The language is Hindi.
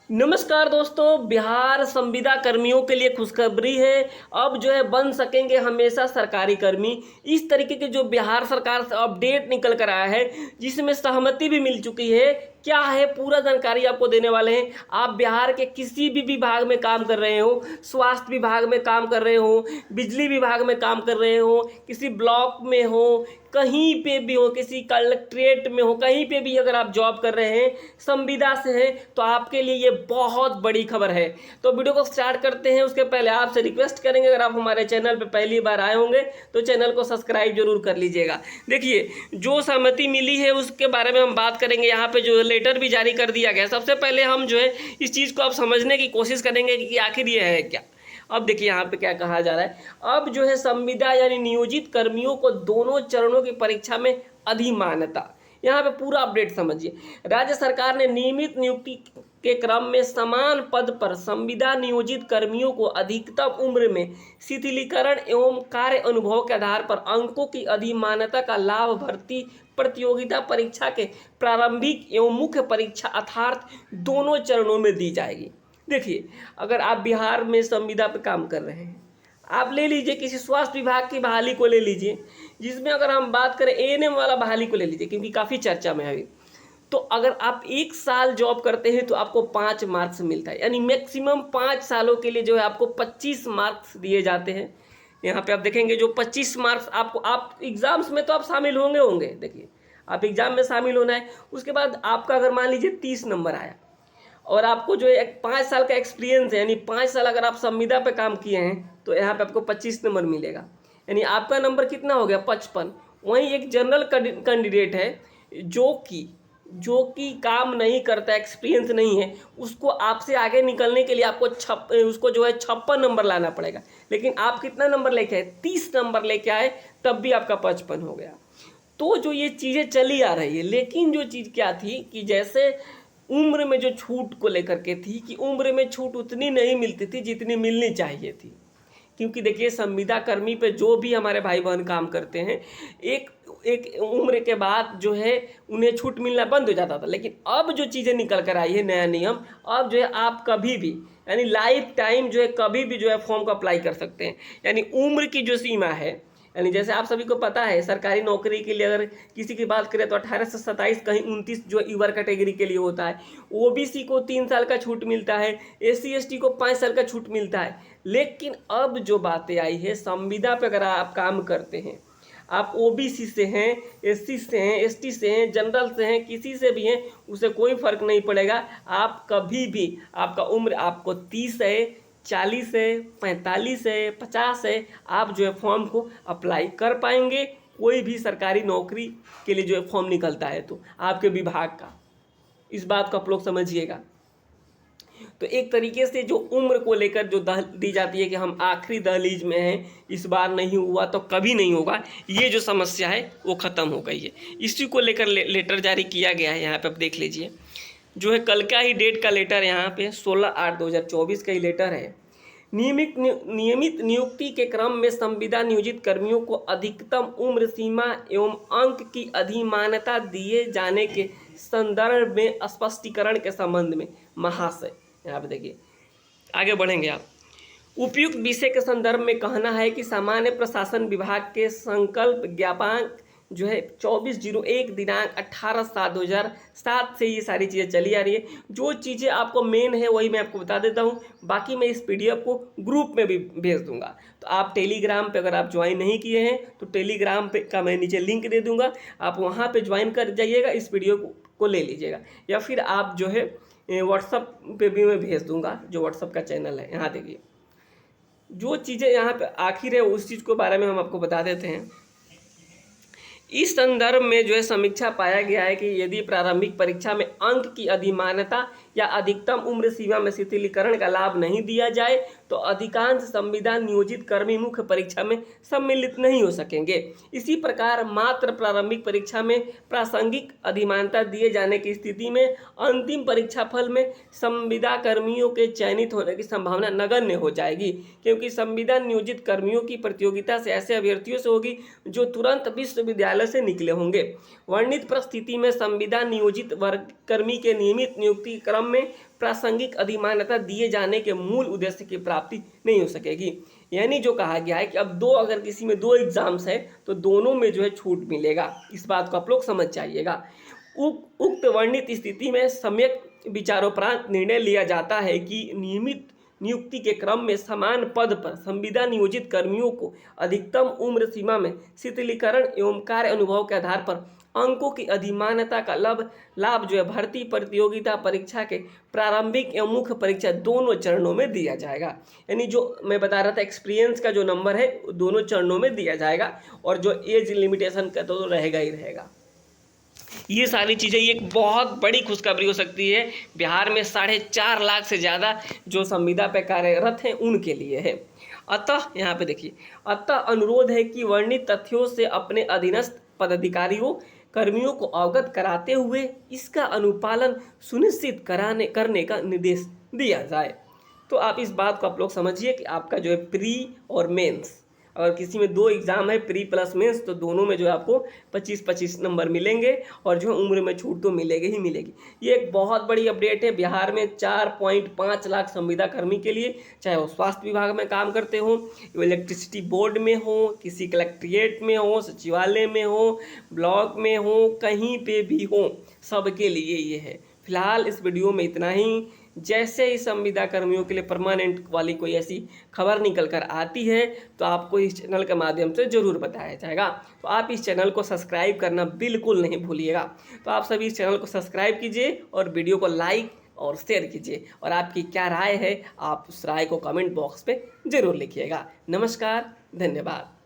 नमस्कार दोस्तों, बिहार संविदा कर्मियों के लिए खुशखबरी है। अब जो है बन सकेंगे हमेशा सरकारी कर्मी। इस तरीके के जो बिहार सरकार से अपडेट निकल कर आया है, जिसमें सहमति भी मिल चुकी है। क्या है पूरा जानकारी आपको देने वाले हैं। आप बिहार के किसी भी विभाग में काम कर रहे हो, स्वास्थ्य विभाग में काम कर रहे हो, बिजली विभाग में काम कर रहे हो, किसी ब्लॉक में हो, कहीं पे भी हो, किसी कलेक्ट्रेट में हो, कहीं पे भी अगर आप जॉब कर रहे हैं, संविदा से हैं, तो आपके लिए ये बहुत बड़ी खबर है। तो वीडियो को स्टार्ट करते हैं। उसके पहले आपसे रिक्वेस्ट करेंगे, अगर आप हमारे चैनल पे पहली बार आए होंगे तो चैनल को सब्सक्राइब जरूर कर लीजिएगा। देखिए, जो सहमति मिली है उसके बारे में हम बात करेंगे। यहाँ पे जो लेटर भी जारी कर दिया गया, सबसे पहले हम जो है इस चीज़ को आप समझने की कोशिश करेंगे कि आखिर ये है क्या। अब देखिए यहाँ पे क्या कहा जा रहा है। अब जो है संविदा यानी नियोजित कर्मियों को दोनों चरणों की परीक्षा में अधिमान्यता। यहाँ पे पूरा अपडेट समझिए। राज्य सरकार ने नियमित नियुक्ति के क्रम में समान पद पर संविदा नियोजित कर्मियों को अधिकतम उम्र में शिथिलीकरण एवं कार्य अनुभव के आधार पर अंकों की अधिमान्यता का लाभ भर्ती प्रतियोगिता परीक्षा के प्रारंभिक एवं मुख्य परीक्षा अर्थात दोनों चरणों में दी जाएगी। देखिए, अगर आप बिहार में संविदा पर काम कर रहे हैं, आप ले लीजिए किसी स्वास्थ्य विभाग की बहाली को ले लीजिए, जिसमें अगर हम बात करें एएनएम वाला बहाली को ले लीजिए, क्योंकि काफ़ी चर्चा में है अभी। तो अगर आप 1 साल जॉब करते हैं तो आपको 5 मार्क्स मिलता है, यानी मैक्सिमम 5 सालों के लिए जो है आपको 25 मार्क्स दिए जाते हैं। यहाँ पे आप देखेंगे जो 25 मार्क्स आपको, आप एग्जाम्स में तो आप शामिल होंगे। देखिए, आप एग्जाम में शामिल होना है। उसके बाद आपका अगर मान लीजिए 30 नंबर आया और आपको जो है 5 साल का एक्सपीरियंस है, यानी 5 साल अगर आप संविदा पे काम किए हैं, तो यहाँ पे आपको 25 नंबर मिलेगा, यानी आपका नंबर कितना हो गया 55। वहीं एक जनरल कैंडिडेट है जो कि काम नहीं करता, एक्सपीरियंस नहीं है, उसको आपसे आगे निकलने के लिए आपको उसको जो है 56 नंबर लाना पड़ेगा। लेकिन आप कितना नंबर लेके आए, 30 नंबर लेके आए, तब भी आपका 55 हो गया। तो जो ये चीज़ें चली आ रही है, लेकिन जो चीज़ क्या थी कि जैसे उम्र में जो छूट को लेकर के थी कि उम्र में छूट उतनी नहीं मिलती थी जितनी मिलनी चाहिए थी। क्योंकि देखिए, संविदा कर्मी पे जो भी हमारे भाई बहन काम करते हैं, एक एक उम्र के बाद जो है उन्हें छूट मिलना बंद हो जाता था। लेकिन अब जो चीज़ें निकल कर आई है, नया नियम, अब जो है आप कभी भी यानी लाइफ टाइम जो है कभी भी जो है फॉर्म को अप्लाई कर सकते हैं। यानी उम्र की जो सीमा है, यानी जैसे आप सभी को पता है सरकारी नौकरी के लिए अगर किसी की बात करें तो 18 से 27, कहीं 29 जो यूआर कैटेगरी के लिए होता है। ओबीसी को 3 साल का छूट मिलता है, एससी एसटी को 5 साल का छूट मिलता है। लेकिन अब जो बातें आई है, संविदा पे अगर आप काम करते हैं, आप ओबीसी से हैं, एससी से हैं, एसटी से हैं, जनरल से हैं, किसी से भी हैं, उसे कोई फर्क नहीं पड़ेगा। आप कभी भी, आपका उम्र आपको 30 है, 40 है, 45 है, 50 है, आप जो है फॉर्म को अप्लाई कर पाएंगे। कोई भी सरकारी नौकरी के लिए जो है फॉर्म निकलता है तो आपके विभाग का, इस बात को आप लोग समझिएगा। तो एक तरीके से जो उम्र को लेकर जो दी जाती है कि हम आखिरी दहलीज में हैं, इस बार नहीं हुआ तो कभी नहीं होगा, ये जो समस्या है वो ख़त्म हो गई है। इसी को लेकर लेटर जारी किया गया है। यहाँ पे आप देख लीजिए, जो है कल का ही डेट का लेटर, यहाँ पे 16/8/2024 का ही लेटर है। नियमित नियुक्ति के क्रम में संविदा नियोजित कर्मियों को अधिकतम उम्र सीमा एवं अंक की अधिमान्यता दिए जाने के संदर्भ में स्पष्टीकरण के संबंध में महाशय, यहाँ पे देखिए, आगे बढ़ेंगे आप। उपयुक्त विषय के संदर्भ में कहना है कि सामान्य प्रशासन विभाग के संकल्प ज्ञापक जो है 24/01 दिनांक 18/7/2007 से ये सारी चीज़ें चली आ रही है। जो चीज़ें आपको मेन है वही मैं आपको बता देता हूँ, बाकी मैं इस पीडीएफ को ग्रुप में भी भेज दूंगा। तो आप टेलीग्राम पे अगर आप ज्वाइन नहीं किए हैं तो टेलीग्राम पे का मैं नीचे लिंक दे दूंगा, आप वहाँ पे ज्वाइन कर जाइएगा, इस वीडियो को ले लीजिएगा। या फिर आप जो है व्हाट्सअप पे भी मैं भेज दूंगा, जो व्हाट्सअप का चैनल है। यहाँ देखिए, जो चीज़ें यहाँ पे आखिर है उस चीज़ के बारे में हम आपको बता देते हैं। इस संदर्भ में जो है समीक्षा पाया गया है कि यदि प्रारंभिक परीक्षा में अंक की अधिमान्यता या अधिकतम उम्र सीमा में शिथिलीकरण का लाभ नहीं दिया जाए तो अधिकांश संविदा नियोजित कर्मी मुख्य परीक्षा में सम्मिलित नहीं हो सकेंगे। इसी प्रकार मात्र प्रारंभिक परीक्षा में प्रासंगिक अधिमान्यता दिए जाने की स्थिति में अंतिम परीक्षा फल में संविदा कर्मियों के चयनित होने की संभावना नगण्य हो जाएगी, क्योंकि संविदा नियोजित कर्मियों की प्रतियोगिता से ऐसे अभ्यर्थियों से होगी जो तुरंत विश्वविद्यालय से निकले होंगे। वर्णित परिस्थिति में संविदा नियोजित वर्ग कर्मी के नियमित नियुक्ति क्रम में प्रासंगिक अधिमान्यता दिए जाने के मूल उद्देश्य की प्राप्ति नहीं हो सकेगी। यानी जो कहा गया है कि अब अगर किसी में 2 एग्जाम्स है तो दोनों में जो है छूट मिलेगा। इस बात को आप लोग समझ जाइएगा। उक्त वर्णित स्थिति में सम्यक विचारोपरांत निर्णय लिया जाता है कि नियमित नियुक्ति के क्रम में समान पद पर संविदा नियोजित कर्मियों को अधिकतम उम्र सीमा में शिथिलीकरण एवं कार्य अनुभव के आधार पर अंकों की अधिमान्यता का लाभ जो है भर्ती प्रतियोगिता परीक्षा के प्रारंभिक एवं मुख्य परीक्षा दोनों चरणों में दिया जाएगा। यानी जो मैं बता रहा था एक्सपीरियंस का जो नंबर है दोनों चरणों में दिया जाएगा, और जो एज लिमिटेशन का तो रहेगा ही रहेगा। ये सारी चीज़ें ये एक बहुत बड़ी खुशखबरी हो सकती है बिहार में 4.5 लाख से ज़्यादा जो संविदा पे कार्यरत हैं उनके लिए है। अतः यहाँ पे देखिए, अतः अनुरोध है कि वर्णित तथ्यों से अपने अधीनस्थ पदाधिकारियों कर्मियों को अवगत कराते हुए इसका अनुपालन सुनिश्चित करने का निर्देश दिया जाए। तो आप इस बात को आप लोग समझिए कि आपका जो है प्री और मेंस, अगर किसी में 2 एग्ज़ाम है प्री प्लस मेंस, तो दोनों में जो है आपको 25-25 नंबर मिलेंगे, और जो है उम्र में छूट तो मिलेगी ही मिलेगी। ये एक बहुत बड़ी अपडेट है बिहार में 4.5 लाख संविदा कर्मी के लिए, चाहे वो स्वास्थ्य विभाग में काम करते हों, इलेक्ट्रिसिटी बोर्ड में हो, किसी कलेक्ट्रेट में हो, सचिवालय में हो, ब्लॉक में हो, कहीं पे भी हो, सबके लिए ये है। फिलहाल इस वीडियो में इतना ही। जैसे ही संविदा कर्मियों के लिए परमानेंट वाली कोई ऐसी खबर निकल कर आती है तो आपको इस चैनल के माध्यम से ज़रूर बताया जाएगा। तो आप इस चैनल को सब्सक्राइब करना बिल्कुल नहीं भूलिएगा। तो आप सभी इस चैनल को सब्सक्राइब कीजिए और वीडियो को लाइक और शेयर कीजिए, और आपकी क्या राय है आप उस राय को कमेंट बॉक्स पे ज़रूर लिखिएगा। नमस्कार, धन्यवाद।